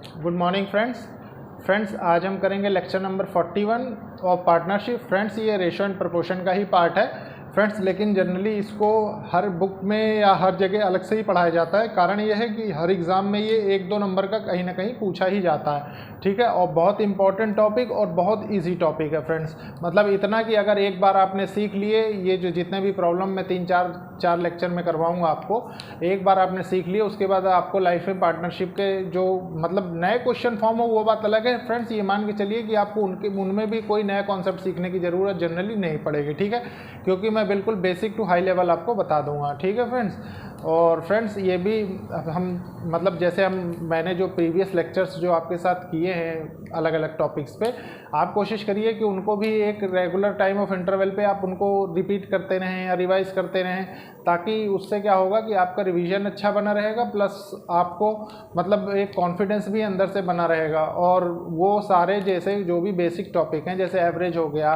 Good morning friends आज हम करेंगे lecture number 41 of partnership. Friends ये रेशो एंड प्रोपोर्शन का ही पार्ट है फ्रेंड्स, लेकिन जनरली इसको हर बुक में या हर जगह अलग से ही पढ़ाया जाता है। कारण ये है कि हर एग्ज़ाम में ये 1-2 नंबर का कहीं ना कहीं पूछा ही जाता है, ठीक है। और बहुत इंपॉर्टेंट टॉपिक और बहुत इजी टॉपिक है फ्रेंड्स। मतलब इतना कि अगर एक बार आपने सीख लिए, ये जो जितने भी प्रॉब्लम मैं 3-4 लेक्चर में करवाऊंगा आपको, एक बार आपने सीख लिया उसके बाद आपको लाइफ में पार्टनरशिप के जो मतलब नए क्वेश्चन फॉर्म हो वो बात अलग है फ्रेंड्स। ये मान के चलिए कि आपको उनमें भी कोई नया कॉन्सेप्ट सीखने की ज़रूरत जनरली नहीं पड़ेगी, ठीक है, क्योंकि मैं बिल्कुल बेसिक टू हाई लेवल आपको बता दूंगा, ठीक है फ्रेंड्स। और फ्रेंड्स ये भी हम मतलब जैसे मैंने जो प्रीवियस लेक्चर्स जो आपके साथ किए हैं अलग अलग टॉपिक्स पे, आप कोशिश करिए कि उनको भी एक रेगुलर टाइम ऑफ इंटरवल पे आप उनको रिपीट करते रहें या रिवाइज करते रहें, ताकि उससे क्या होगा कि आपका रिवीजन अच्छा बना रहेगा, प्लस आपको मतलब एक कॉन्फिडेंस भी अंदर से बना रहेगा। और वो सारे जैसे जो भी बेसिक टॉपिक हैं, जैसे एवरेज हो गया,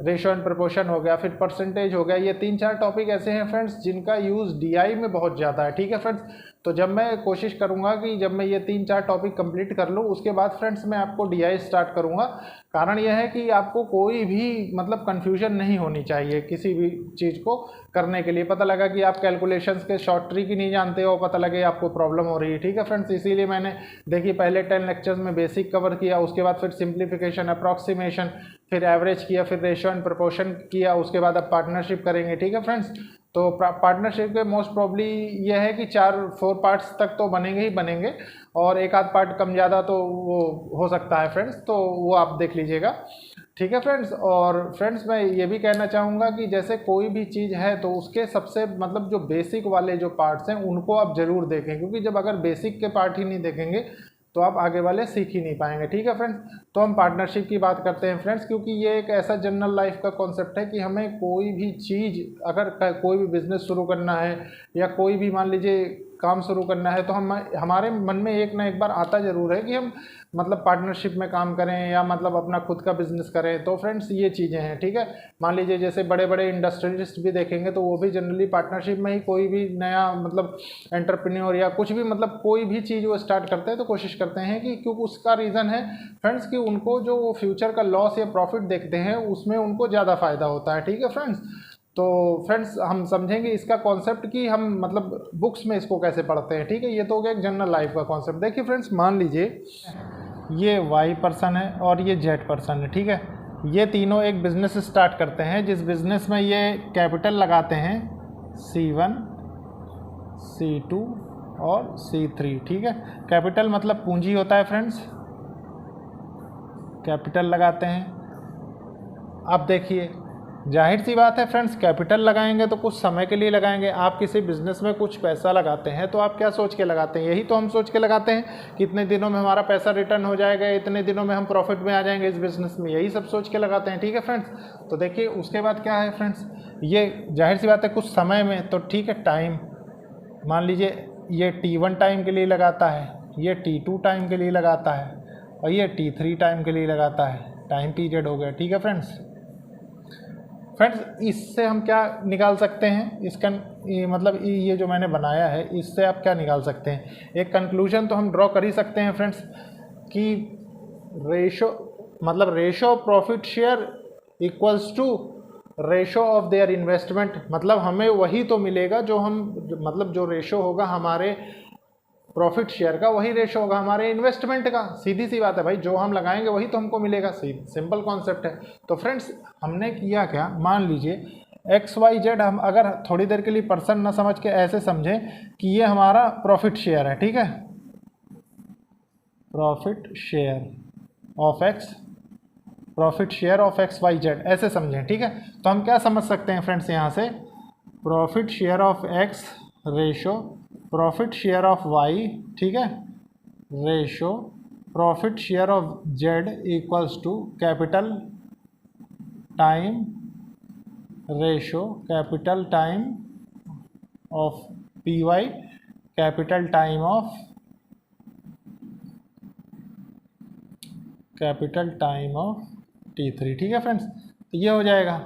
रेशो एंड प्रोपोर्शन हो गया, फिर परसेंटेज हो गया, ये 3-4 टॉपिक ऐसे हैं फ्रेंड्स जिनका यूज़ डीआई में बहुत ज़्यादा है, ठीक है फ्रेंड्स। तो जब मैं कोशिश करूंगा कि जब मैं ये 3-4 टॉपिक कंप्लीट कर लूँ उसके बाद फ्रेंड्स मैं आपको डीआई स्टार्ट करूंगा। कारण यह है कि आपको कोई भी मतलब कन्फ्यूजन नहीं होनी चाहिए किसी भी चीज़ को करने के लिए। पता लगा कि आप कैलकुलेशंस के शॉर्ट ट्रिक ही नहीं जानते हो, पता लगे आपको प्रॉब्लम हो रही है, ठीक है फ्रेंड्स। इसीलिए मैंने देखिए पहले 10 लेक्चर्स में बेसिक कवर किया, उसके बाद फिर सिंप्लीफिकेशन, अप्रॉक्सीमेशन, फिर एवरेज किया, फिर रेशो एंड प्रोपोर्शन किया, उसके बाद अब पार्टनरशिप करेंगे, ठीक है फ्रेंड्स। तो पार्टनरशिप के मोस्ट प्रॉब्ली ये है कि 4-4 पार्ट्स तक तो बनेंगे ही बनेंगे, और एक आध पार्ट कम ज़्यादा तो वो हो सकता है फ्रेंड्स, तो वो आप देख लीजिएगा, ठीक है फ्रेंड्स। और फ्रेंड्स मैं ये भी कहना चाहूँगा कि जैसे कोई भी चीज़ है तो उसके सबसे मतलब जो बेसिक वाले जो पार्ट्स हैं उनको आप ज़रूर देखें, क्योंकि जब अगर बेसिक के पार्ट ही नहीं देखेंगे तो आप आगे वाले सीख ही नहीं पाएंगे, ठीक है फ्रेंड्स। तो हम पार्टनरशिप की बात करते हैं फ्रेंड्स, क्योंकि ये एक ऐसा जनरल लाइफ का कॉन्सेप्ट है कि हमें कोई भी चीज़ अगर कोई भी बिजनेस शुरू करना है या कोई भी मान लीजिए काम शुरू करना है, तो हमारे मन में एक ना एक बार आता ज़रूर है कि हम मतलब पार्टनरशिप में काम करें या मतलब अपना खुद का बिजनेस करें। तो फ्रेंड्स ये चीज़ें हैं, ठीक है। मान लीजिए जैसे बड़े बड़े इंडस्ट्रियलिस्ट भी देखेंगे तो वो भी जनरली पार्टनरशिप में ही कोई भी नया मतलब एंटरप्रेन्योर या कुछ भी मतलब कोई भी चीज़ वो स्टार्ट करते हैं तो कोशिश करते हैं कि, क्योंकि उसका रीज़न है फ्रेंड्स कि उनको जो वो फ्यूचर का लॉस या प्रॉफिट देखते हैं उसमें उनको ज़्यादा फायदा होता है, ठीक है फ्रेंड्स। तो फ्रेंड्स हम समझेंगे इसका कॉन्सेप्ट कि हम मतलब बुक्स में इसको कैसे पढ़ते हैं, ठीक है। ये तो हो गया एक जनरल लाइफ का कॉन्सेप्ट। देखिए फ्रेंड्स मान लीजिए ये वाई पर्सन है और ये जेड पर्सन है, ठीक है। ये तीनों एक बिजनेस स्टार्ट करते हैं जिस बिजनेस में ये कैपिटल लगाते हैं C1, C2 और C3, ठीक है। कैपिटल मतलब पूंजी होता है फ्रेंड्स, कैपिटल लगाते हैं। अब देखिए जाहिर सी बात है फ्रेंड्स, कैपिटल लगाएंगे तो कुछ समय के लिए लगाएंगे। आप किसी बिजनेस में कुछ पैसा लगाते हैं तो आप क्या सोच के लगाते हैं? यही तो हम सोच के लगाते हैं कि इतने दिनों में हमारा पैसा रिटर्न हो जाएगा, इतने दिनों में हम प्रॉफिट में आ जाएंगे इस बिजनेस में, यही सब सोच के लगाते हैं, ठीक है फ्रेंड्स। तो देखिए उसके बाद क्या है फ्रेंड्स, ये जाहिर सी बात है कुछ समय में, तो ठीक है टाइम मान लीजिए ये T1 टाइम के लिए लगाता है, ये T2 टाइम के लिए लगाता है और ये T3 टाइम के लिए लगाता है। टाइम पीरियड हो गया, ठीक है फ्रेंड्स। इससे हम क्या निकाल सकते हैं, इसका मतलब ये जो मैंने बनाया है इससे आप क्या निकाल सकते हैं? एक कंक्लूजन तो हम ड्रॉ कर ही सकते हैं फ्रेंड्स कि रेशो मतलब ratio of profit share equals to ratio of their investment. मतलब हमें वही तो मिलेगा जो हम मतलब जो रेशो होगा हमारे प्रॉफिट शेयर का, वही रेशो होगा हमारे इन्वेस्टमेंट का। सीधी सी बात है भाई, जो हम लगाएंगे वही तो हमको मिलेगा, सिंपल कॉन्सेप्ट है। तो फ्रेंड्स हमने किया क्या, मान लीजिए XYZ हम अगर थोड़ी देर के लिए पर्सन ना समझ के ऐसे समझें कि ये हमारा प्रॉफिट शेयर है, ठीक है, profit share of X, profit share of XYZ ऐसे समझें, ठीक है। तो हम क्या समझ सकते हैं फ्रेंड्स यहाँ से, profit share of X ratio profit share of Y, ठीक है, ratio profit share of Z equals to capital time ratio capital time of PY capital time of T3, ठीक है फ्रेंड्स। तो ये हो जाएगा,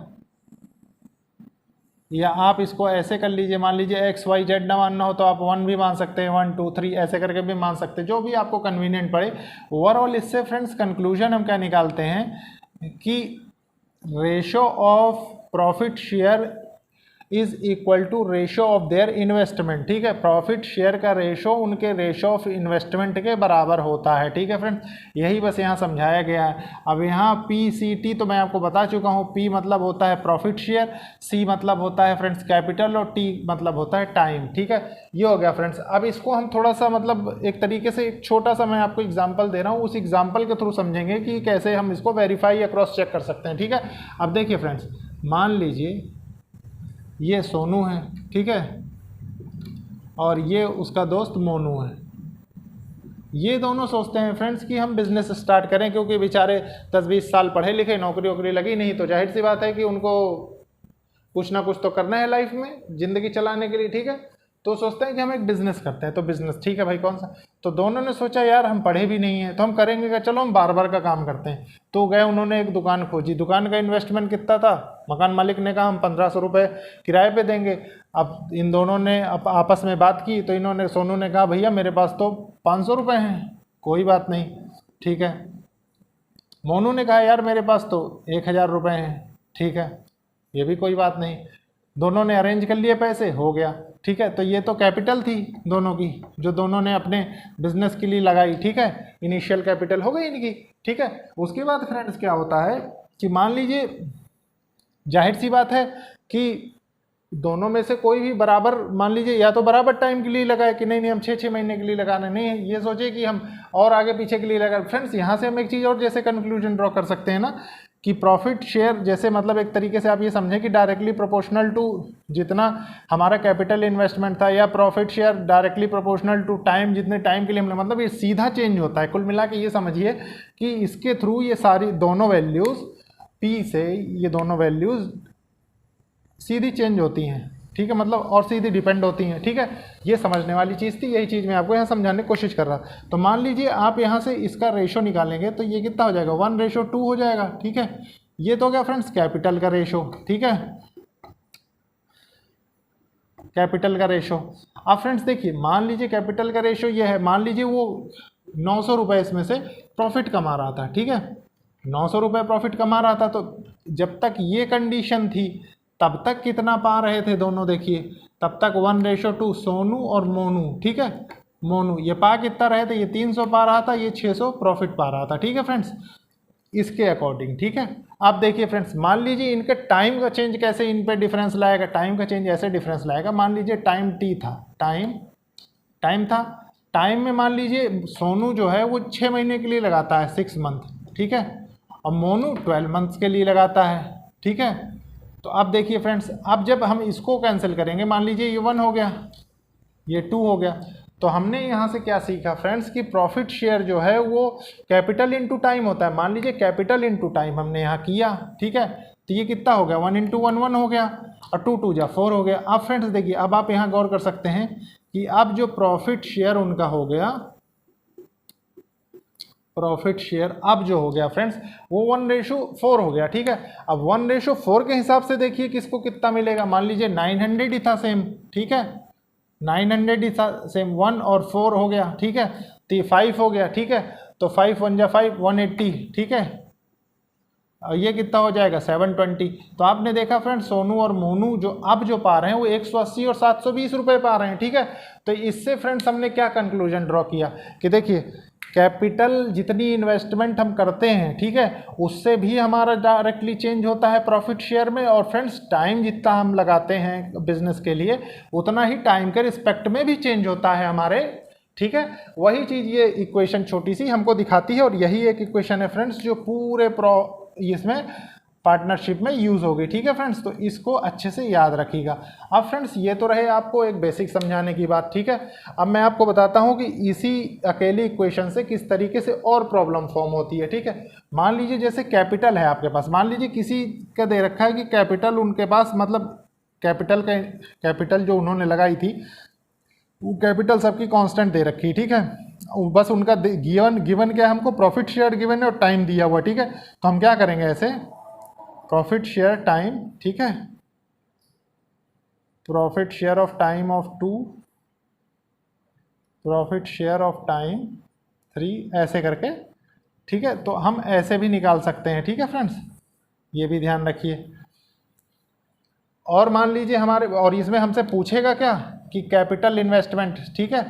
या आप इसको ऐसे कर लीजिए, मान लीजिए एक्स वाई जेड ना मानना हो तो आप 1 भी मान सकते हैं, 1 2 3 ऐसे करके भी मान सकते हैं, जो भी आपको कन्वीनियंट पड़े। ओवरऑल इससे फ्रेंड्स कंक्लूजन हम क्या निकालते हैं कि ratio of profit share is equal to ratio of their investment. ठीक है, प्रॉफिट शेयर का रेशो उनके रेशो ऑफ इन्वेस्टमेंट के बराबर होता है। ठीक है फ्रेंड्स, यही बस यहाँ समझाया गया है। अब यहाँ पी सी टी तो मैं आपको बता चुका हूँ। पी मतलब होता है प्रॉफिट शेयर, सी मतलब होता है फ्रेंड्स कैपिटल, और टी मतलब होता है टाइम। ठीक है, ये हो गया फ्रेंड्स। अब इसको हम थोड़ा सा मतलब एक तरीके से एक छोटा सा मैं आपको एग्जाम्पल दे रहा हूँ, उस एग्जाम्पल के थ्रू समझेंगे कि कैसे हम इसको वेरीफाई या क्रॉस चेक कर सकते हैं। ठीक है, अब देखिए फ्रेंड्स, मान लीजिए ये सोनू है, ठीक है, और ये उसका दोस्त मोनू है। ये दोनों सोचते हैं फ्रेंड्स कि हम बिज़नेस स्टार्ट करें, क्योंकि बेचारे 10-20 साल पढ़े लिखे, नौकरी वोकरी लगी नहीं, तो जाहिर सी बात है कि उनको कुछ ना कुछ तो करना है लाइफ में, ज़िंदगी चलाने के लिए। ठीक है, तो सोचते हैं कि हम एक बिज़नेस करते हैं। तो बिज़नेस ठीक है भाई, कौन सा? तो दोनों ने सोचा यार हम पढ़े भी नहीं हैं तो हम करेंगे क्या, चलो हम बार का काम करते हैं। तो गए, उन्होंने एक दुकान खोजी। दुकान का इन्वेस्टमेंट कितना था? मकान मालिक ने कहा हम 1500 रुपये किराए पे देंगे। अब इन दोनों ने आपस में बात की, तो इन्होंने, सोनू ने कहा भैया मेरे पास तो 500 रुपये हैं, कोई बात नहीं। ठीक है, मोनू ने कहा यार मेरे पास तो 1000 रुपये हैं, ठीक है, ये भी कोई बात नहीं। दोनों ने अरेंज कर लिए, पैसे हो गया। ठीक है, तो ये तो कैपिटल थी दोनों की, जो दोनों ने अपने बिजनेस के लिए लगाई। ठीक है, इनिशियल कैपिटल हो गई इनकी। ठीक है, उसके बाद फ्रेंड्स क्या होता है कि मान लीजिए, जाहिर सी बात है कि दोनों में से कोई भी बराबर, मान लीजिए या तो बराबर टाइम के लिए लगाए कि नहीं हम 6-6 महीने के लिए लगाना नहीं है, ये सोचे कि हम और आगे पीछे के लिए लगाए। फ्रेंड्स, यहाँ से हम एक चीज़ और जैसे कंक्लूजन ड्रॉ कर सकते हैं ना, कि प्रॉफिट शेयर जैसे मतलब एक तरीके से आप ये समझें कि डायरेक्टली प्रोपोर्शनल टू जितना हमारा कैपिटल इन्वेस्टमेंट था, या profit share directly proportional to time, जितने टाइम के लिए हमने, मतलब ये सीधा चेंज होता है। कुल मिला के ये समझिए कि इसके थ्रू ये सारी दोनों वैल्यूज़ पी से, ये दोनों वैल्यूज़ सीधी चेंज होती हैं। ठीक है, मतलब और सीधी डिपेंड होती हैं। ठीक है, ये समझने वाली चीज़ थी, यही चीज़ मैं आपको यहाँ समझाने की कोशिश कर रहा था। तो मान लीजिए आप यहाँ से इसका रेशो निकालेंगे तो ये कितना हो जाएगा, 1:2 हो जाएगा। ठीक है, ये तो हो गया फ्रेंड्स कैपिटल का रेशो। ठीक है, कैपिटल का रेशो। अब फ्रेंड्स देखिए, मान लीजिए कैपिटल का रेशो ये है, मान लीजिए वो 900 रुपये इसमें से प्रॉफिट कमा रहा था। ठीक है, 900 रुपये प्रॉफिट कमा रहा था, तो जब तक ये कंडीशन थी तब तक कितना पा रहे थे दोनों, देखिए तब तक 1:2 सोनू और मोनू। ठीक है, मोनू ये पा कितना रहे थे, ये 300 पा रहा था, ये 600 प्रॉफिट पा रहा था। ठीक है फ्रेंड्स, इसके अकॉर्डिंग। ठीक है, आप देखिए फ्रेंड्स, मान लीजिए इनके टाइम का चेंज कैसे इन पे डिफरेंस लाएगा। टाइम का चेंज ऐसे डिफरेंस लाएगा, मान लीजिए टाइम टी था, टाइम था, टाइम में मान लीजिए सोनू जो है वो 6 महीने के लिए लगाता है, 6 मंथ। ठीक है, और मोनू 12 मंथ्स के लिए लगाता है। ठीक है, तो अब देखिए फ्रेंड्स, अब जब हम इसको कैंसिल करेंगे, मान लीजिए ये 1 हो गया, ये 2 हो गया, तो हमने यहाँ से क्या सीखा फ्रेंड्स कि प्रॉफिट शेयर जो है वो कैपिटल इनटू टाइम होता है। मान लीजिए कैपिटल इनटू टाइम हमने यहाँ किया। ठीक है, तो ये कितना हो गया, 1 × 1 1 हो गया, और 2 2 4 हो गया। अब फ्रेंड्स देखिए, अब आप यहाँ गौर कर सकते हैं कि अब जो प्रॉफिट शेयर उनका हो गया, प्रॉफिट शेयर अब जो हो गया फ्रेंड्स वो 1:4 हो गया। ठीक है, अब 1:4 के हिसाब से देखिए किसको कितना मिलेगा। मान लीजिए 900 ही था सेम। ठीक है, 900 ही था सेम, 1 और 4 हो गया। ठीक है, तो ये 5 हो गया। ठीक है, तो 5 1 जा 5, 180। ठीक है, और ये कितना हो जाएगा, 720। तो आपने देखा फ्रेंड्स, सोनू और मोनू जो अब जो पा रहे हैं वो 180 और 720 रुपये पा रहे हैं। ठीक है, तो इससे फ्रेंड्स हमने क्या कंक्लूजन ड्रॉ किया कि देखिए कैपिटल जितनी इन्वेस्टमेंट हम करते हैं, ठीक है, उससे भी हमारा डायरेक्टली चेंज होता है प्रॉफिट शेयर में। और फ्रेंड्स टाइम जितना हम लगाते हैं बिजनेस के लिए, उतना ही टाइम के रिस्पेक्ट में भी चेंज होता है हमारे। ठीक है, वही चीज़ ये इक्वेशन छोटी सी हमको दिखाती है, और यही एक इक्वेशन है फ्रेंड्स जो पूरे इसमें पार्टनरशिप में यूज़ होगी। ठीक है फ्रेंड्स, तो इसको अच्छे से याद रखिएगा। अब फ्रेंड्स ये तो रहे आपको एक बेसिक समझाने की बात। ठीक है, अब मैं आपको बताता हूँ कि इसी अकेली इक्वेशन से किस तरीके से और प्रॉब्लम फॉर्म होती है। ठीक है, मान लीजिए जैसे कैपिटल है आपके पास, मान लीजिए किसी का दे रखा है कि कैपिटल उनके पास, मतलब कैपिटल जो उन्होंने लगाई थी वो कैपिटल सबकी कांस्टेंट दे रखी है। ठीक है, बस उनका गिवन क्या है, हमको प्रॉफिट शेयर गिवन है और टाइम दिया हुआ। ठीक है, तो हम क्या करेंगे, ऐसे प्रॉफिट शेयर टाइम। ठीक है, profit share of time of 2, profit share of time 3, ऐसे करके, ठीक है। तो हम ऐसे भी निकाल सकते हैं, ठीक है फ्रेंड्स, ये भी ध्यान रखिए। और मान लीजिए हमारे, और इसमें हमसे पूछेगा क्या कि कैपिटल इन्वेस्टमेंट, ठीक है,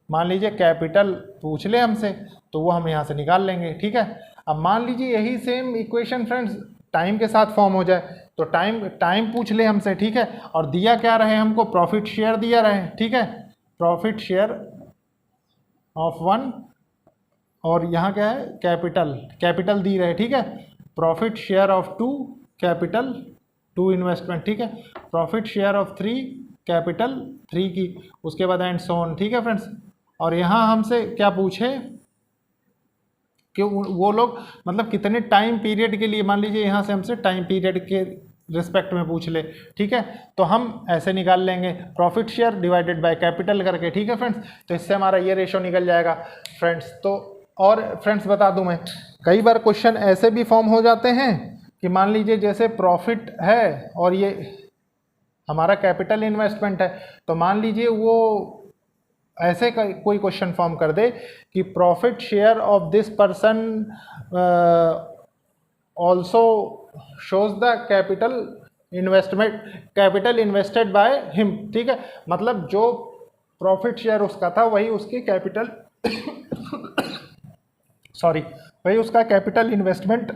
मान लीजिए कैपिटल पूछ ले हमसे, तो वो हम यहाँ से निकाल लेंगे, ठीक है। अब मान लीजिए यही सेम इक्वेशन फ्रेंड्स टाइम के साथ फॉर्म हो जाए, तो टाइम पूछ ले हमसे, ठीक है, और दिया क्या रहे हमको, प्रॉफिट शेयर दिया रहे, ठीक है, प्रॉफिट शेयर ऑफ 1, और यहाँ क्या है, कैपिटल दी रहे, ठीक है, profit share of 2, capital 2 investment, ठीक है, प्रॉफिट शेयर ऑफ 3, कैपिटल 3 की, उसके बाद एंड सो ऑन, ठीक है फ्रेंड्स। और यहाँ हमसे क्या पूछे कि वो लोग मतलब कितने टाइम पीरियड के लिए, मान लीजिए यहाँ से हमसे टाइम पीरियड के रिस्पेक्ट में पूछ ले, ठीक है, तो हम ऐसे निकाल लेंगे profit share divided by capital करके, ठीक है फ्रेंड्स। तो इससे हमारा ये रेशो निकल जाएगा फ्रेंड्स। तो और फ्रेंड्स बता दूं मैं, कई बार क्वेश्चन ऐसे भी फॉर्म हो जाते हैं कि मान लीजिए जैसे प्रॉफिट है और ये हमारा कैपिटल इन्वेस्टमेंट है, तो मान लीजिए वो ऐसे कोई क्वेश्चन फॉर्म कर दे कि profit share of this person also shows the capital invested by him, ठीक है, मतलब जो प्रॉफिट शेयर उसका था वही उसकी कैपिटल वही उसका कैपिटल इन्वेस्टमेंट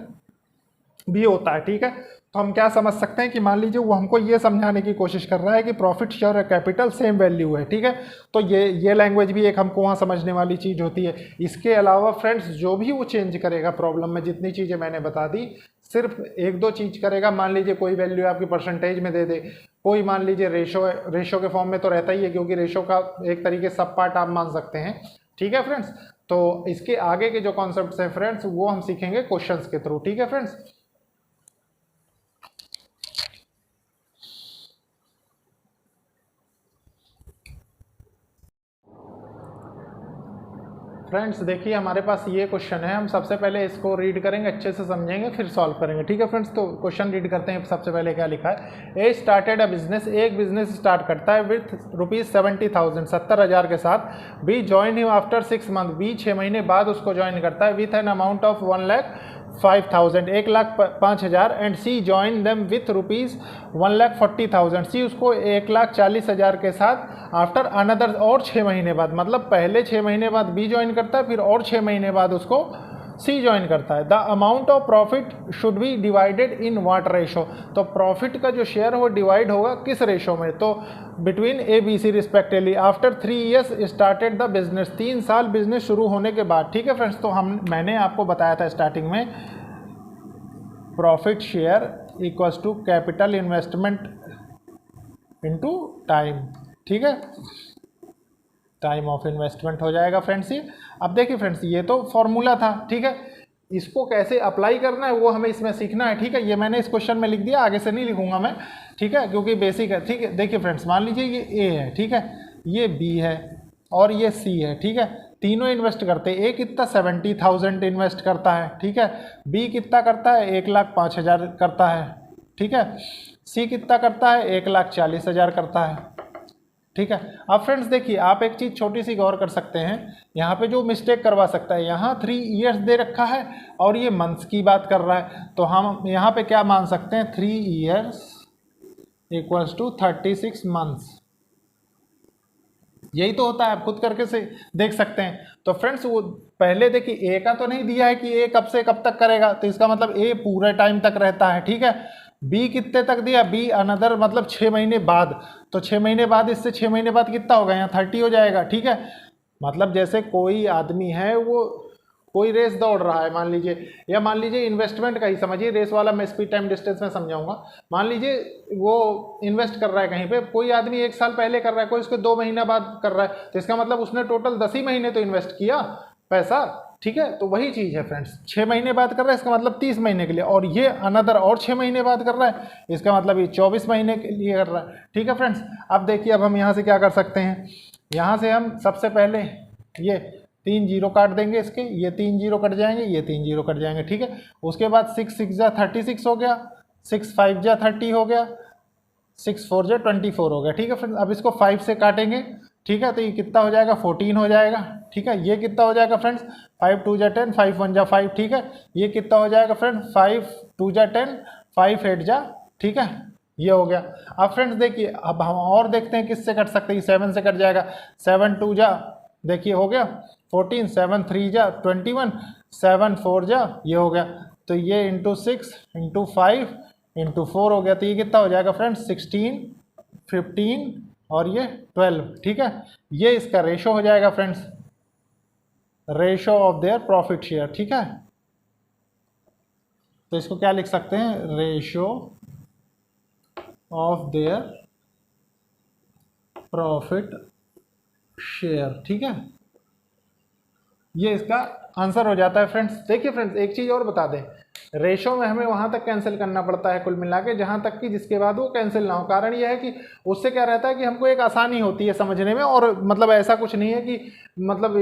भी होता है, ठीक है। तो हम क्या समझ सकते हैं कि मान लीजिए वो हमको ये समझाने की कोशिश कर रहा है कि प्रॉफिट शेयर और कैपिटल सेम वैल्यू है, ठीक है। तो ये लैंग्वेज भी एक हमको वहाँ समझने वाली चीज़ होती है। इसके अलावा फ्रेंड्स जो भी वो चेंज करेगा प्रॉब्लम में, जितनी चीज़ें मैंने बता दी, सिर्फ 1-2 चीज़ करेगा। मान लीजिए कोई वैल्यू आपकी परसेंटेज में दे दे, कोई मान लीजिए रेशो के फॉर्म में तो रहता ही है, क्योंकि रेशो का एक तरीके सब पार्ट आप मान सकते हैं, ठीक है फ्रेंड्स। तो इसके आगे के जो कॉन्सेप्ट्स हैं फ्रेंड्स वो हम सीखेंगे क्वेश्चंस के थ्रू, ठीक है फ्रेंड्स। फ्रेंड्स देखिए हमारे पास ये क्वेश्चन है, हम सबसे पहले इसको रीड करेंगे, अच्छे से समझेंगे, फिर सॉल्व करेंगे, ठीक है फ्रेंड्स। तो क्वेश्चन रीड करते हैं। सबसे पहले क्या लिखा है, ए स्टार्टेड अ बिजनेस, एक बिजनेस स्टार्ट करता है विथ ₹70,000 70,000 के साथ। B join him after 6 month, B 6 महीने बाद उसको ज्वाइन करता है with an amount of 1,05,000 1,05,000 and C join them with ₹1,40,000, C उसको 1,40,000 के साथ आफ्टर अनदर, और 6 महीने बाद, मतलब पहले 6 महीने बाद बी ज्वाइन करता है, फिर और 6 महीने बाद उसको सी ज्वाइन करता है। The amount of profit should be divided in what ratio, तो प्रॉफिट का जो शेयर है वो डिवाइड होगा किस रेशो में, तो between A B C respectively after 3 years started the business, 3 साल बिजनेस शुरू होने के बाद, ठीक है फ्रेंड्स। तो मैंने आपको बताया था स्टार्टिंग में, profit share equals to capital investment into time, ठीक है, टाइम ऑफ इन्वेस्टमेंट हो जाएगा फ्रेंड्स ये। अब देखिए फ्रेंड्स ये तो फॉर्मूला था, ठीक है, इसको कैसे अप्लाई करना है वो हमें इसमें सीखना है, ठीक है। ये मैंने इस क्वेश्चन में लिख दिया, आगे से नहीं लिखूंगा मैं, ठीक है, क्योंकि बेसिक है, ठीक है। देखिए फ्रेंड्स मान लीजिए ये ए है, ठीक है, ये बी है और ये सी है, ठीक है, तीनों इन्वेस्ट करते हैं। ए कितना 70,000 इन्वेस्ट करता है, ठीक है, बी कितना करता है 1,05,000 करता है, ठीक है, सी कितना करता है 1,40,000 करता है, ठीक है। अब फ्रेंड्स देखिए आप एक चीज़ छोटी सी गौर कर सकते हैं, यहाँ पे जो मिस्टेक करवा सकता है, यहाँ 3 years दे रखा है और ये मंथ्स की बात कर रहा है, तो हम यहाँ पे क्या मान सकते हैं, 3 years इक्वल्स टू 36 months, यही तो होता है, आप खुद करके से देख सकते हैं। तो फ्रेंड्स वो पहले देखिए ए का तो नहीं दिया है कि ए कब से कब तक करेगा, तो इसका मतलब ए पूरे टाइम तक रहता है, ठीक है। बी कितने तक दिया, बी अनदर मतलब 6 महीने बाद, तो 6 महीने बाद इससे 6 महीने बाद कितना होगा, यहाँ 30 हो जाएगा, ठीक है। मतलब जैसे कोई आदमी है वो कोई रेस दौड़ रहा है मान लीजिए, या मान लीजिए इन्वेस्टमेंट का ही समझिए, रेस वाला मैं स्पीड टाइम डिस्टेंस में समझाऊंगा। मान लीजिए वो इन्वेस्ट कर रहा है कहीं पे, कोई आदमी 1 साल पहले कर रहा है, कोई उसके 2 महीना बाद कर रहा है, तो इसका मतलब उसने टोटल 10 ही महीने तो इन्वेस्ट किया पैसा, ठीक है। तो वही चीज़ है फ्रेंड्स, 6 महीने बाद कर रहा है, इसका मतलब 30 महीने के लिए, और ये अनदर और 6 महीने बाद कर रहा है, इसका मतलब ये 24 महीने के लिए कर रहा है, ठीक है फ्रेंड्स। अब देखिए अब हम यहाँ से क्या कर सकते हैं, यहाँ से हम सबसे पहले ये 3 जीरो काट देंगे इसके, ये 3 जीरो कट जाएंगे, ये 3 जीरो कट जाएंगे, ठीक है। उसके बाद 6 6 जा 36 हो गया, 6 5 जा 30 हो गया, 6 4 जा 24 हो गया, ठीक है फ्रेंड्स। अब इसको 5 से काटेंगे, ठीक है, तो ये कितना हो जाएगा 14 हो जाएगा, ठीक है। ये कितना हो जाएगा फ्रेंड्स 5 2 जा 10, 5 1 जा 5, ठीक है। ये कितना हो जाएगा फ्रेंड्स 5 2 जा 10, 5 8 जा, ठीक है, ये हो गया। अब फ्रेंड्स देखिए, अब हम और देखते हैं किससे कट सकते हैं। 7 से कट जाएगा, 7 2 जा, देखिए हो गया 14, 7 3 जा 21, 7 4 जा, ये हो गया। तो ये इंटू 6 इंटू 5 इंटू 4 हो गया, तो ये कितना हो जाएगा फ्रेंड्स 16 15 और ये 12, ठीक है। ये इसका रेशो हो जाएगा friends, ratio of their profit share, ठीक है। तो इसको क्या लिख सकते हैं, ratio of their profit share, ठीक है। ये इसका आंसर हो जाता है फ्रेंड्स। देखिए फ्रेंड्स, एक चीज़ और बता दें, रेशो में हमें वहाँ तक कैंसिल करना पड़ता है कुल मिला के जहाँ तक कि जिसके बाद वो कैंसिल ना हो। कारण यह है कि उससे क्या रहता है कि हमको एक आसानी होती है समझने में, और मतलब ऐसा कुछ नहीं है कि मतलब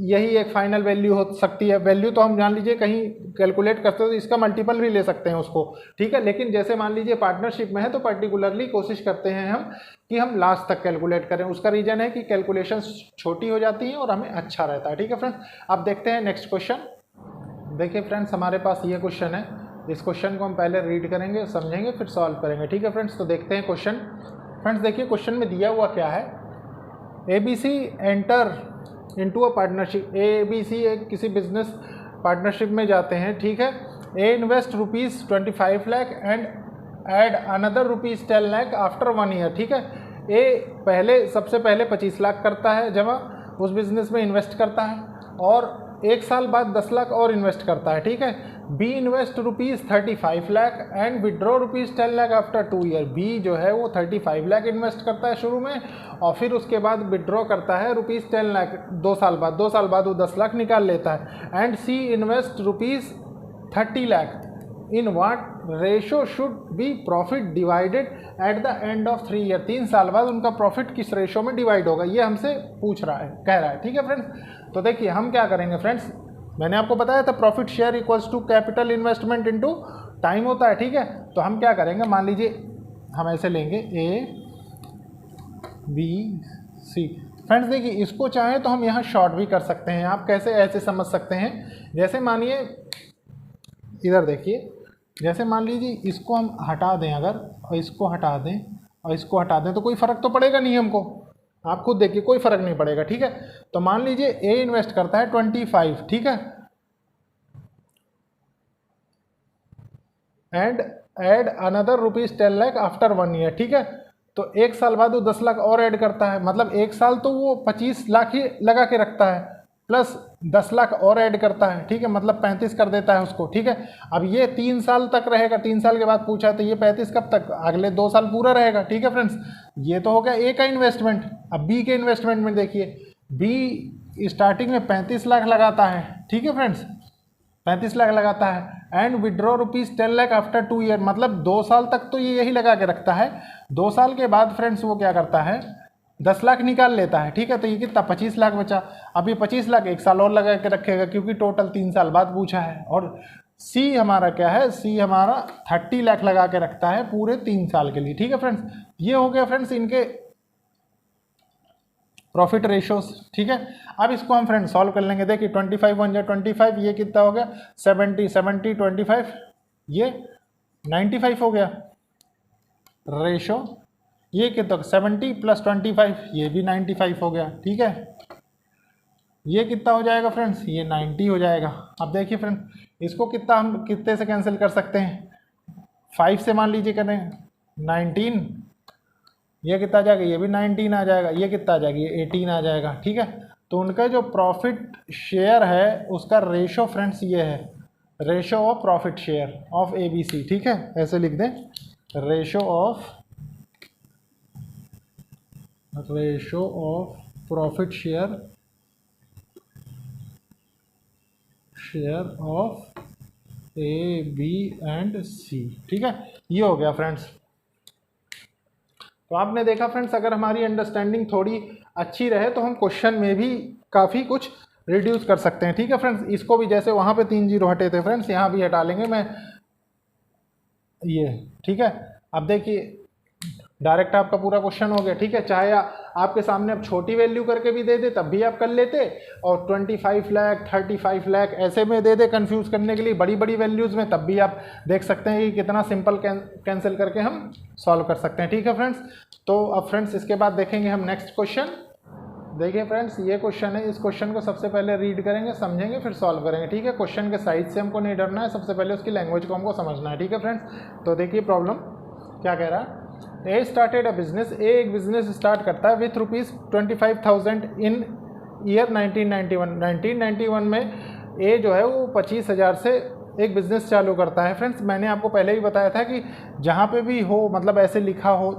यही एक फाइनल वैल्यू हो सकती है। वैल्यू तो हम जान लीजिए कहीं कैलकुलेट करते हो तो इसका मल्टीपल भी ले सकते हैं उसको, ठीक है। लेकिन जैसे मान लीजिए पार्टनरशिप में है तो पर्टिकुलरली कोशिश करते हैं हम कि हम लास्ट तक कैलकुलेट करें। उसका रीज़न है कि कैलकुलेशन छोटी हो जाती हैं और हमें अच्छा रहता है, ठीक है फ्रेंड्स। अब देखते हैं नेक्स्ट क्वेश्चन। देखिए फ्रेंड्स, हमारे पास ये क्वेश्चन है। इस क्वेश्चन को हम पहले रीड करेंगे, समझेंगे, फिर सॉल्व करेंगे, ठीक है फ्रेंड्स। तो देखते हैं क्वेश्चन। फ्रेंड्स देखिए क्वेश्चन में दिया हुआ क्या है, ABC enter into a partnership. ABC एक किसी बिजनेस पार्टनरशिप में जाते हैं, ठीक है। A invest ₹25 lakh and add another ₹10 lakh after 1 year, ठीक है। ए सबसे पहले 25 लाख करता है जमा, उस बिजनेस में इन्वेस्ट करता है, और 1 साल बाद 10 लाख और इन्वेस्ट करता है, ठीक है। B invest ₹35 lakh and withdraw ₹10 lakh after 2 year. B जो है वो 35 लाख इन्वेस्ट करता है शुरू में, और फिर उसके बाद विड्रॉ करता है ₹10 लाख 2 साल बाद। 2 साल बाद वो 10 लाख निकाल लेता है। And C invest ₹30 lakh. In what ratio should be profit divided at the end of 3 year. 3 साल बाद उनका प्रॉफिट किस रेशो में डिवाइड होगा, ये हमसे पूछ रहा है, कह रहा है, ठीक है फ्रेंड्स। तो देखिए हम क्या करेंगे फ्रेंड्स, मैंने आपको बताया था profit share equals to capital investment into time होता है, ठीक है। तो हम क्या करेंगे, मान लीजिए हम ऐसे लेंगे ABC। फ्रेंड्स देखिए, इसको चाहें तो हम यहाँ शॉर्ट भी कर सकते हैं। आप कैसे ऐसे समझ सकते हैं, जैसे मानिए इधर देखिए, जैसे मान लीजिए इसको हम हटा दें अगर, और इसको हटा दें और इसको हटा दें, तो कोई फ़र्क तो पड़ेगा नहीं हमको। आप खुद देखिए कोई फ़र्क नहीं पड़ेगा, ठीक है। तो मान लीजिए ए इन्वेस्ट करता है 25, ठीक है, and add another ₹10 lakh after 1 year, ठीक है। तो 1 साल बाद वो 10 लाख और ऐड करता है, मतलब 1 साल तो वो 25 लाख ही लगा के रखता है, प्लस 10 लाख और ऐड करता है, ठीक है, मतलब 35 कर देता है उसको, ठीक है। अब ये 3 साल तक रहेगा, 3 साल के बाद पूछा तो ये 35 कब तक, अगले 2 साल पूरा रहेगा, ठीक है फ्रेंड्स। ये तो हो गया ए का इन्वेस्टमेंट। अब बी के इन्वेस्टमेंट में देखिए, बी स्टार्टिंग में 35 लाख लगाता है, ठीक है फ्रेंड्स, 35 लाख लगाता है and withdraw ₹10 lakh after 2 year, मतलब 2 साल तक तो ये यही लगा के रखता है। 2 साल के बाद फ्रेंड्स वो क्या करता है, 10 लाख निकाल लेता है, ठीक है। तो ये कितना 25 लाख बचा। अब ये 25 लाख 1 साल और लगा के रखेगा, क्योंकि टोटल 3 साल बाद पूछा है। और सी हमारा क्या है, सी हमारा 30 लाख लगा के रखता है पूरे 3 साल के लिए, ठीक है फ्रेंड्स। ये हो गया फ्रेंड्स इनके प्रॉफिट रेशोस, ठीक है। अब इसको हम फ्रेंड्स सॉल्व कर लेंगे। देखिए 25 1 जा 25, ये कितना हो गया 70 70 25, ये 95 हो गया रेशो। ये कितना 70 + 25, ये भी 95 हो गया, ठीक है। ये कितना हो जाएगा फ्रेंड्स, ये 90 हो जाएगा। अब देखिए फ्रेंड्स, इसको कितना हम कितने से कैंसिल कर सकते हैं, 5 से मान लीजिए करें 19, ये कितना आ जाएगा, ये भी 19 आ जाएगा, ये कितना आ जाएगा, ये 18 आ जाएगा, ठीक है। तो उनका जो प्रॉफिट शेयर है उसका रेशो फ्रेंड्स ये है, ratio of profit share of ABC, ठीक है। ऐसे लिख दें, ratio of profit share of A, B and C, ठीक है। ये हो गया फ्रेंड्स। तो आपने देखा फ्रेंड्स, अगर हमारी अंडरस्टैंडिंग थोड़ी अच्छी रहे तो हम क्वेश्चन में भी काफ़ी कुछ रिड्यूस कर सकते हैं, ठीक है फ्रेंड्स। इसको भी जैसे वहाँ पे 3 जीरो हटे थे फ्रेंड्स, यहाँ भी हटा लेंगे मैं ये, ठीक है। अब देखिए डायरेक्ट आपका पूरा क्वेश्चन हो गया, ठीक है। चाहे आपके सामने अब छोटी वैल्यू करके भी दे दे तब भी आप कर लेते, और 25 लाख 35 लाख ऐसे में दे दे कंफ्यूज करने के लिए बड़ी बड़ी वैल्यूज़ में, तब भी आप देख सकते हैं कि कितना सिंपल कैंसिल करके हम सॉल्व कर सकते हैं, ठीक है फ्रेंड्स। तो अब फ्रेंड्स इसके बाद देखेंगे हम नेक्स्ट क्वेश्चन। देखिए फ्रेंड्स ये क्वेश्चन है, इस क्वेश्चन को सबसे पहले रीड करेंगे, समझेंगे, फिर सॉल्व करेंगे, ठीक है। क्वेश्चन के साइज से हमको नहीं डरना है, सबसे पहले उसकी लैंग्वेज को हमको समझना है, ठीक है फ्रेंड्स। तो देखिए प्रॉब्लम क्या कह रहा है। ए स्टार्टेड अ बिजनेस, ए एक बिजनेस स्टार्ट करता है विथ ₹25,000 इन ईयर 1991 में ए जो है वो 25,000 से एक बिज़नेस चालू करता है। फ्रेंड्स मैंने आपको पहले ही बताया था कि जहाँ पे भी हो, मतलब ऐसे लिखा हो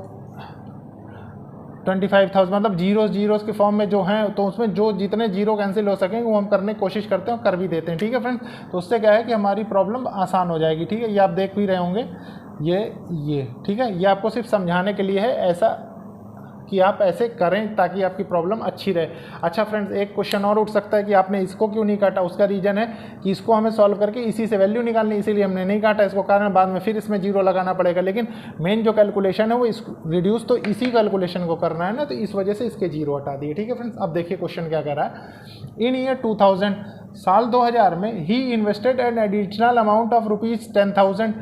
25,000 मतलब जीरोस के फॉर्म में जो हैं, तो उसमें जो जितने जीरो कैंसिल हो सकेंगे वो हम करने की कोशिश करते हैं और कर भी देते हैं, ठीक है फ्रेंड्स। तो उससे क्या है कि हमारी प्रॉब्लम आसान हो जाएगी, ठीक है। ये आप देख भी रहे होंगे, ये ठीक है। ये आपको सिर्फ समझाने के लिए है, ऐसा कि आप ऐसे करें ताकि आपकी प्रॉब्लम अच्छी रहे। अच्छा फ्रेंड्स एक क्वेश्चन और उठ सकता है कि आपने इसको क्यों नहीं काटा। उसका रीज़न है कि इसको हमें सॉल्व करके इसी से वैल्यू निकालनी, इसीलिए हमने नहीं काटा इसको, कारण बाद में फिर इसमें जीरो लगाना पड़ेगा। लेकिन मेन जो कैलकुलेशन है वो इस रिड्यूस तो इसी कैलकुलेशन को करना है ना, तो इस वजह से इसके जीरो हटा दिए, ठीक है फ्रेंड्स। अब देखिए क्वेश्चन क्या कह रहा है। इन ईयर 2000 साल 2000 में ही invested an additional amount of ₹10,000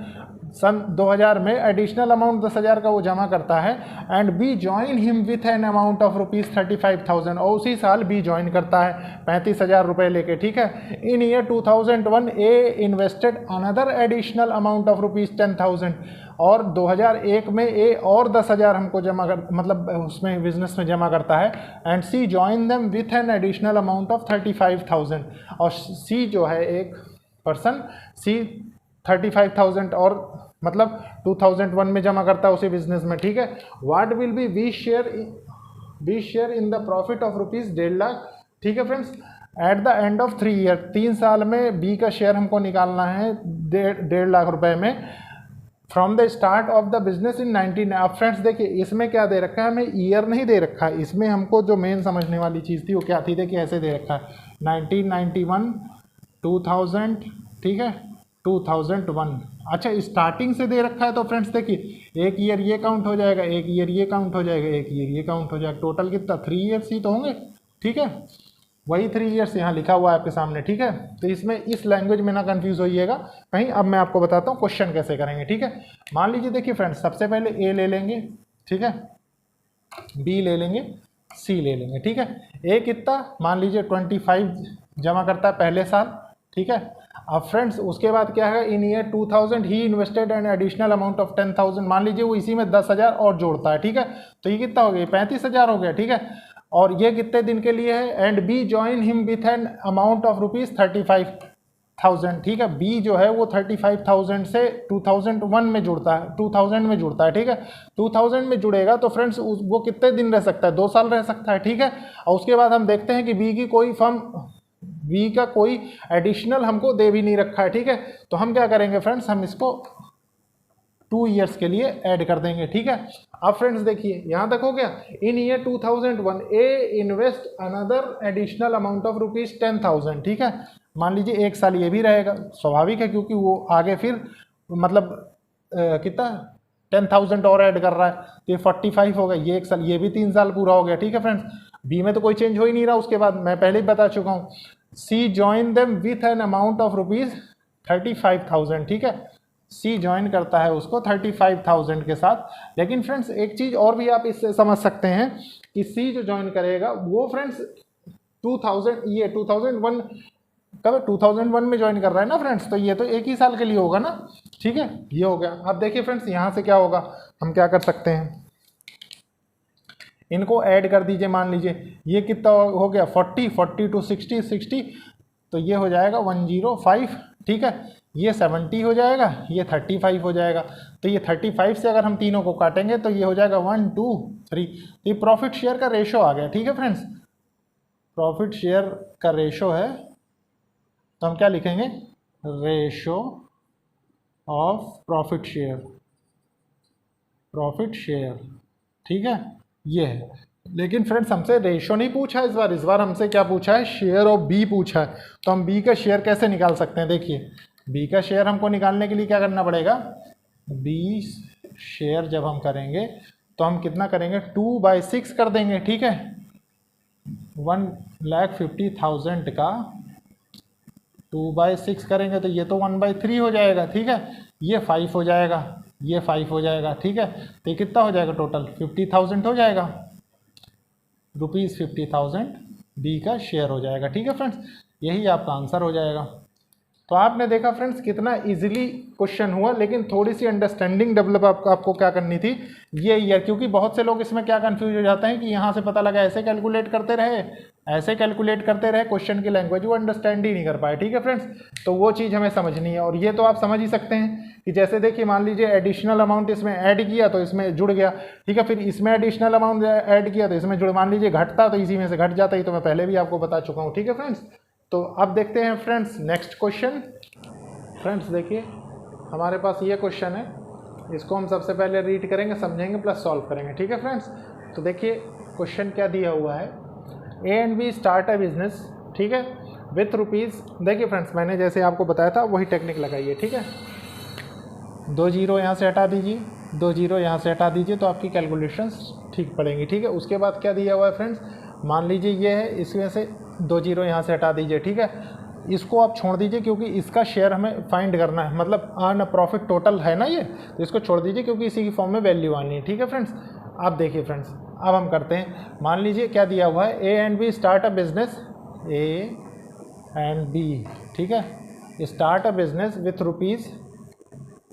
सन 2000 में एडिशनल अमाउंट 10,000 का वो जमा करता है। And B join him with an amount of ₹35,000 और उसी साल बी ज्वाइन करता है 35,000 रुपये लेके, ठीक है। In year 2001 A invested another additional amount of ₹10,000 और 2001 में ए और 10,000 हमको जमा कर, मतलब उसमें बिजनेस में जमा करता है। And C join them with an additional amount of 35,000 और सी जो है एक पर्सन, सी 35,000 और मतलब 2001 में जमा करता है उसी बिजनेस में, ठीक है। What will be we share in the profit of ₹1.5 lakh, ठीक है friends. At the end of 3 year 3 साल में बी का शेयर हमको निकालना है 1.5 लाख रुपए में। From the start of the business in 19। अब फ्रेंड्स देखिए इसमें क्या दे रखा है, हमें ईयर नहीं दे रखा है, इसमें हमको जो मेन समझने वाली चीज़ थी वो क्या थी, देखिए ऐसे दे रखा है 1991 2000, ठीक है 2001। अच्छा स्टार्टिंग से दे रखा है तो फ्रेंड्स देखिए एक ईयर ये काउंट हो जाएगा, एक ईयर ये काउंट हो जाएगा, एक ईयर ये काउंट हो जाएगा, टोटल कितना 3 ईयर्स ही तो होंगे, ठीक है। वही 3 ईयर्स यहाँ लिखा हुआ है आपके सामने, ठीक है। तो इसमें इस लैंग्वेज में ना कंफ्यूज होइएगा कहीं। अब मैं आपको बताता हूँ क्वेश्चन कैसे करेंगे, ठीक है। मान लीजिए देखिए फ्रेंड्स सबसे पहले ए ले लेंगे, ठीक है, बी ले लेंगे, सी ले लेंगे, ठीक है। ए कितना मान लीजिए 25 जमा करता है पहले साल, ठीक है। अब फ्रेंड्स उसके बाद क्या है, इन ईयर 2000 ही invested an additional amount of 10,000, मान लीजिए वो इसी में 10,000 और जोड़ता है, ठीक है। तो ये कितना हो गया 35,000 हो गया, ठीक है। और ये कितने दिन के लिए है। And B join him with an amount of ₹35,000, ठीक है। बी जो है वो 35,000 से 2001 में जुड़ता है, 2000 में जुड़ता है, ठीक है। 2000 में जुड़ेगा तो फ्रेंड्स वो कितने दिन रह सकता है, 2 साल रह सकता है, ठीक है। और उसके बाद हम देखते हैं कि बी की कोई फर्म, बी का कोई एडिशनल हमको दे भी नहीं रखा है, ठीक है। तो हम क्या करेंगे फ्रेंड्स, हम इसको 2 ईयर्स के लिए ऐड कर देंगे, ठीक है। अब फ्रेंड्स देखिए यहाँ तक हो गया। In year 2001 A invest another additional amount of ₹10,000, ठीक है। मान लीजिए एक साल ये भी रहेगा, स्वाभाविक है क्योंकि वो आगे फिर मतलब कितना 10,000 और ऐड कर रहा है, तो ये 45 होगा, ये एक साल, ये भी 3 साल पूरा हो गया, ठीक है फ्रेंड्स। बी में तो कोई चेंज हो ही नहीं रहा, उसके बाद मैं पहले ही बता चुका हूँ। C join them with an amount of ₹35,000, ठीक है। सी ज्वाइन करता है उसको 35,000 के साथ। लेकिन फ्रेंड्स एक चीज़ और भी आप इससे समझ सकते हैं कि सी जो ज्वाइन करेगा वो फ्रेंड्स 2001 कब 2001 में ज्वाइन कर रहा है ना फ्रेंड्स, तो ये तो एक ही साल के लिए होगा ना, ठीक है। ये हो गया। अब देखिए फ्रेंड्स यहाँ से क्या होगा, हम क्या कर सकते हैं, इनको ऐड कर दीजिए। मान लीजिए ये कितना हो गया 40 टू 60, तो ये हो जाएगा 105, ठीक है। ये 70 हो जाएगा, ये 35 हो जाएगा। तो ये 35 से अगर हम तीनों को काटेंगे तो ये हो जाएगा 1 2 3। तो ये प्रॉफिट शेयर का रेशो आ गया, ठीक है फ्रेंड्स। प्रॉफिट शेयर का रेशो है, तो हम क्या लिखेंगे, रेशो ऑफ प्रॉफिट शेयर, ठीक है, ये है। लेकिन फ्रेंड्स हमसे रेशो नहीं पूछा इस बार हमसे क्या पूछा है, शेयर ऑफ बी पूछा है। तो हम बी का शेयर कैसे निकाल सकते हैं, देखिए बी का शेयर हमको निकालने के लिए क्या करना पड़ेगा, बी शेयर जब हम करेंगे तो हम कितना करेंगे 2/6 कर देंगे, ठीक है। 1,50,000 का 2/6 करेंगे तो ये तो 1/3 हो जाएगा, ठीक है। ये 5 हो जाएगा, ये 5 हो जाएगा, ठीक है। तो ये कितना हो जाएगा टोटल 50,000 हो जाएगा, ₹50,000 बी का शेयर हो जाएगा, ठीक है फ्रेंड्स। यही आपका आंसर हो जाएगा। तो आपने देखा फ्रेंड्स कितना इजीली क्वेश्चन हुआ, लेकिन थोड़ी सी अंडरस्टैंडिंग डेवलप आपको क्या करनी थी ये ईयर, क्योंकि बहुत से लोग इसमें क्या कंफ्यूज हो जाते हैं कि यहाँ से पता लगा ऐसे कैलकुलेट करते रहे, ऐसे कैलकुलेट करते रहे, क्वेश्चन की लैंग्वेज वो अंडरस्टैंड ही नहीं कर पाए, ठीक है फ्रेंड्स। तो वो चीज़ हमें समझनी है, और ये तो आप समझ ही सकते हैं कि जैसे देखिए मान लीजिए एडिशनल अमाउंट इसमें ऐड किया तो इसमें जुड़ गया, ठीक है। फिर इसमें एडिशनल अमाउंट ऐड किया तो इसमें जुड़, मान लीजिए घटता तो इसी में से घट जाता, ही तो मैं पहले भी आपको बता चुका हूँ, ठीक है फ्रेंड्स। तो अब देखते हैं फ्रेंड्स नेक्स्ट क्वेश्चन। फ्रेंड्स देखिए हमारे पास ये क्वेश्चन है, इसको हम सबसे पहले रीड करेंगे, समझेंगे, प्लस सॉल्व करेंगे, ठीक है फ्रेंड्स। तो देखिए क्वेश्चन क्या दिया हुआ है, A and B start a business, ठीक है, विथ रुपीज़। देखिए फ्रेंड्स मैंने जैसे आपको बताया था वही टेक्निक लगाइए, ठीक है। 2 जीरो यहाँ से हटा दीजिए, 2 जीरो यहाँ से हटा दीजिए, तो आपकी कैलकुलेशंस ठीक पड़ेंगी, ठीक है। उसके बाद क्या दिया हुआ है फ्रेंड्स, मान लीजिए ये है, इसमें से 2 जीरो यहाँ से हटा दीजिए, ठीक है। इसको आप छोड़ दीजिए क्योंकि इसका शेयर हमें फाइंड करना है, मतलब अर्न प्रॉफिट टोटल है ना ये, तो इसको छोड़ दीजिए क्योंकि इसी की फॉर्म में वैल्यू आनी है, ठीक है फ्रेंड्स। अब देखिए फ्रेंड्स अब हम करते हैं, मान लीजिए क्या दिया हुआ है, A and B start a business, A and B, ठीक है, स्टार्ट अ बिजनेस विथ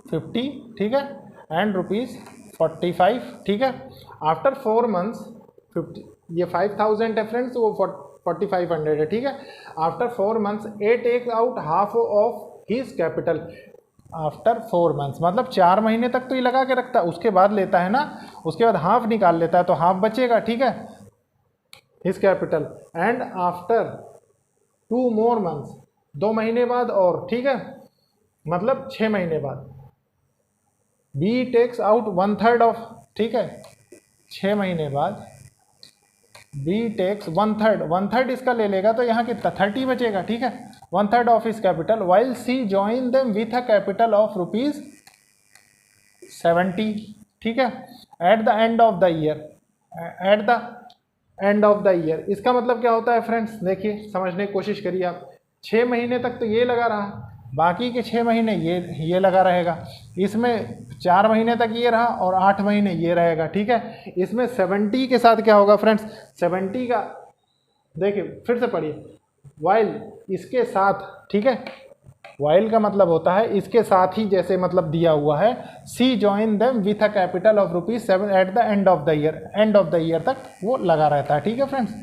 ₹50, ठीक है, एंड ₹45, ठीक है। आफ्टर 4 मंथ्स 50, ये 5,000 है फ्रेंड्स, वो 4,500 है, ठीक है। After 4 months A take out half of his capital. After 4 months मतलब 4 महीने तक तो ये लगा के रखता है, उसके बाद लेता है ना, उसके बाद हाफ निकाल लेता है, तो हाफ बचेगा, ठीक है, his capital. And after 2 more months, 2 महीने बाद और, ठीक है, मतलब 6 महीने बाद, बी टेक्स आउट 1/3 ऑफ, ठीक है, 6 महीने बाद बी टेक्स 1/3 इसका ले लेगा, तो यहाँ कितना 30 बचेगा, ठीक है, 1/3 of his capital, while C join them with a capital of ₹70, ठीक है, at the end of the year, at the end of the year. इसका मतलब क्या होता है फ्रेंड्स, देखिए समझने की कोशिश करिए आप। 6 महीने तक तो ये लगा रहा, बाकी के 6 महीने ये लगा रहेगा, इसमें 4 महीने तक ये रहा और 8 महीने ये रहेगा, ठीक है। इसमें 70 के साथ क्या होगा फ्रेंड्स, 70 का देखिए फिर से पढ़िए, वाइल इसके साथ, ठीक है, वाइल का मतलब होता है इसके साथ ही, जैसे मतलब दिया हुआ है, C join them with a capital of ₹7 at the end of the year, end of the year तक वो लगा रहता है, ठीक है फ्रेंड्स।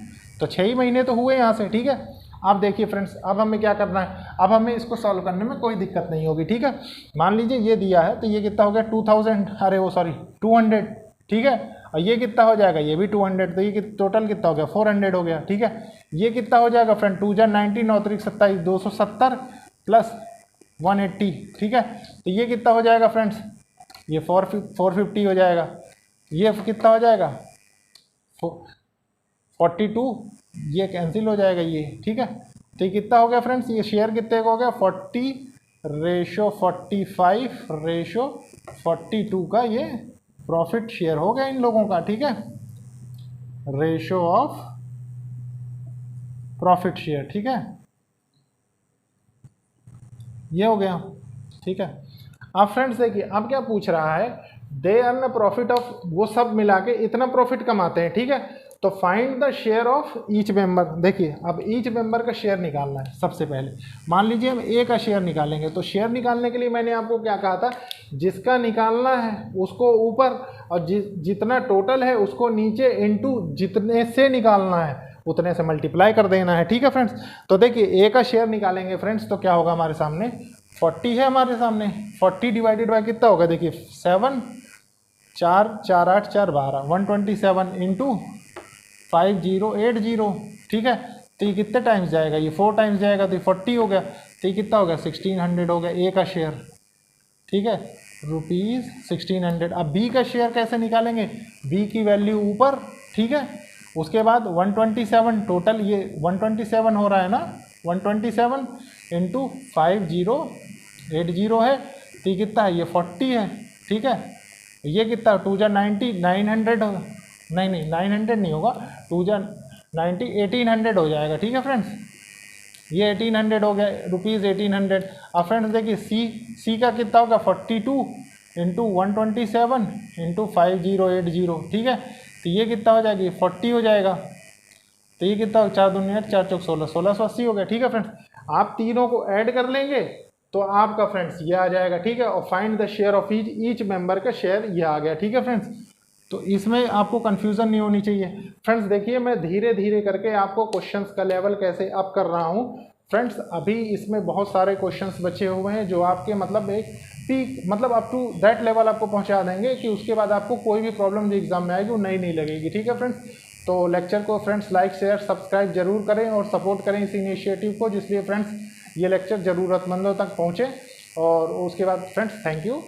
तो 6 ही महीने तो हुए यहाँ से, ठीक है। अब देखिए फ्रेंड्स अब हमें क्या करना है, अब हमें इसको सॉल्व करने में कोई दिक्कत नहीं होगी, ठीक है। मान लीजिए ये दिया है तो ये कितना हो गया 2000, अरे वो सॉरी 200, ठीक है, और ये कितना हो जाएगा, ये भी 200, तो ये टोटल कितना हो गया 400 हो गया, ठीक है। ये कितना हो जाएगा फ्रेंड, 2 × 19 9 × 27 270 प्लस 180, ठीक है। तो ये कितना हो जाएगा फ्रेंड्स, ये 450 हो जाएगा, ये कितना हो जाएगा 42, ये कैंसिल हो जाएगा ये, ठीक है। तो ये कितना हो गया फ्रेंड्स, ये शेयर कितने का हो गया 40/45/42 का ये प्रॉफिट शेयर हो गया इन लोगों का, ठीक है, रेशो ऑफ प्रॉफिट शेयर, ठीक है, ये हो गया, ठीक है। अब फ्रेंड्स देखिए अब क्या पूछ रहा है, दे अर्न प्रॉफिट ऑफ, वो सब मिला के इतना प्रॉफिट कमाते हैं, ठीक है। तो find the share of each member. देखिए अब ईच मेंबर का शेयर निकालना है सबसे पहले। मान लीजिए हम ए का शेयर निकालेंगे, तो शेयर निकालने के लिए मैंने आपको क्या कहा था, जिसका निकालना है उसको ऊपर और जितना टोटल है उसको नीचे, इनटू जितने से निकालना है उतने से मल्टीप्लाई कर देना है, ठीक है फ्रेंड्स। तो देखिए ए का शेयर निकालेंगे फ्रेंड्स, तो क्या होगा हमारे सामने 40 है, हमारे सामने 40 डिवाइडेड बाय कितना होगा, देखिए 7 4 4 8 4 12 127 इंटू 5080, ठीक है। तो ये कितने टाइम्स जाएगा, ये 4 टाइम्स जाएगा, तो ये 40 हो गया, तो ये कितना हो गया 1600 हो गया ए का शेयर, ठीक है, ₹1600। अब बी का शेयर कैसे निकालेंगे, बी की वैल्यू ऊपर, ठीक है, उसके बाद 127 टोटल, ये 127 हो रहा है ना, 127 इंटू 5080 है, तो ये कितना है, ये 40 है, ठीक है, ये कितना 2 जा 90 900 होगा, नहीं 900 नहीं होगा, 2 जा 90 1800 हो जाएगा। ठीक है फ्रेंड्स, ये 1800 हो गया, रुपीज़ 1800। अब फ्रेंड्स देखिए सी का कितना होगा 42 इंटू 127 इंटू 5080। ठीक है, तो ये कितना हो जाएगी 40 हो जाएगा। तो ये कितना हो 4 दूनी 8 4 चौक 16 1680 हो गया। ठीक है फ्रेंड्स, आप तीनों को ऐड कर लेंगे तो आपका फ्रेंड्स ये आ जाएगा। ठीक है, और find the share of each member का शेयर ये आ गया। ठीक है फ्रेंड्स, तो इसमें आपको कंफ्यूजन नहीं होनी चाहिए। फ्रेंड्स देखिए, मैं धीरे धीरे करके आपको क्वेश्चंस का लेवल कैसे अप कर रहा हूँ। फ्रेंड्स अभी इसमें बहुत सारे क्वेश्चंस बचे हुए हैं जो आपके मतलब एक पीक मतलब अप टू दैट लेवल आपको पहुंचा देंगे कि उसके बाद आपको कोई भी प्रॉब्लम जो एग्जाम में आएगी वो नहीं लगेगी। ठीक है फ्रेंड्स, तो लेक्चर को फ्रेंड्स लाइक शेयर सब्सक्राइब जरूर करें और सपोर्ट करें इस इनिशिएटिव को, जिसलिए फ्रेंड्स ये लेक्चर ज़रूरतमंदों तक पहुँचे। और उसके बाद फ्रेंड्स थैंक यू।